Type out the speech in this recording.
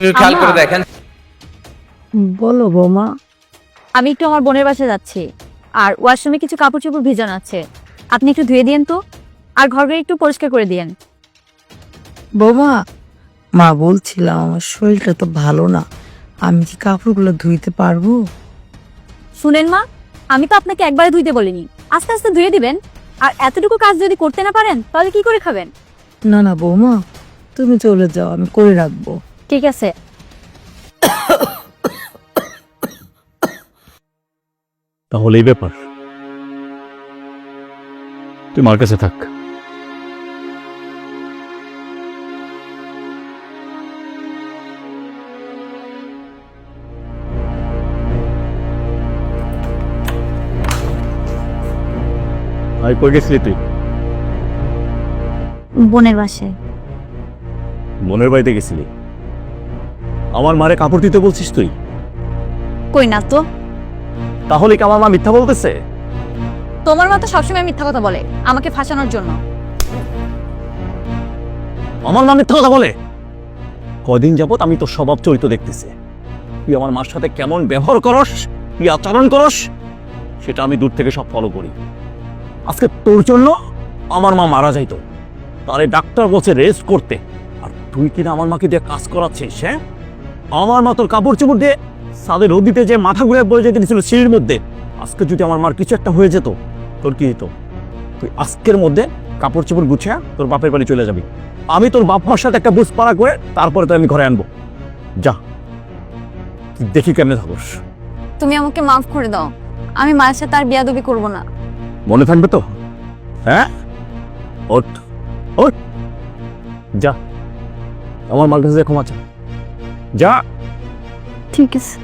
খেয়াল করে দেখেন। বলো বৌমা। আমি একটু আমার বোনের বাসায় যাচ্ছি, আর ওয়াশরুমে কিছু কাপড় চোপড় ভিজানো আছে, আপনি একটু ধুয়ে দিয়েন তো, আর ঘরটা একটু পরিষ্কার করে দিয়েন। বৌমা, মা বলছিলাম আমার শরীরটা তো ভালো না, আমি কি কাপড়গুলো ধুইতে পারবো? শুনেন মা, আমি তো আপনাকে একবারে ধুইতে বলিনি, আস্তে আস্তে ধুয়ে দিবেন। আর এতটুকু কাজ যদি করতে না পারেন তাহলে কি করে খাবেন? না না বৌমা, তুমি চলে যাও, আমি করে রাখবো। ঠিক আছে। তাহলে এই ব্যাপার, তুই মার কাছে থাক। আই কই গেছিলি তুই? বোনের বাসায়। বোনের বাড়িতে গেছিলি? আমার মারে কাপড় দিতে বলছিস তুই? কই না তো। তাহলে কি আমার মা মিথ্যা বলতেছে? তোমার মা তো সবসময় মিথ্যা কথা বলে আমাকে ফাঁসানোর জন্য। আমার মা মিথ্যা কথা বলে? কদিন যাবত আমি তোর স্বভাব চরিত্র দেখতেছি, তুই আমার মার সাথে কেমন ব্যবহার করস, কি আচরণ করস, সেটা আমি দূর থেকে সব ফলো করি। আজকে তোর জন্য আমার মা মারা যাইতো, তারে ডাক্তার বলছে রেস্ট করতে, আর তুই কিনা আমার মাকে দিয়ে কাজ করাচ্ছিস। হ্যাঁ, আমার মা তোর কাপড় চোপড় দিয়ে সাদে রোদিতে যে মাথা ঘুরে পড়ে যেতে দিয়েছিল সিঁড়ির মধ্যে, আজকে যদি আমার মার কিছু একটা হয়ে যেত, তোর কি হতো? তুই আজকের মধ্যে কাপড় চোপড় গুছিয়ে তোর বাপের বাড়ি চলে যাবি। আমি তোর বাপ মার সাথে একটা বুঝপাড়া করে তারপরে তো আমি ঘরে আনবো। যা, তুই দেখি কেমনে থাকস। তুমি আমাকে মাফ করে দাও, আমি মায়ের সাথে আর বিয়াদবি করব না। মনে থাকবে তো? হ্যাঁ, ওঠ ওঠ, যা আমার মার কাছে ক্ষমা চা, যা। ঠিক আছে।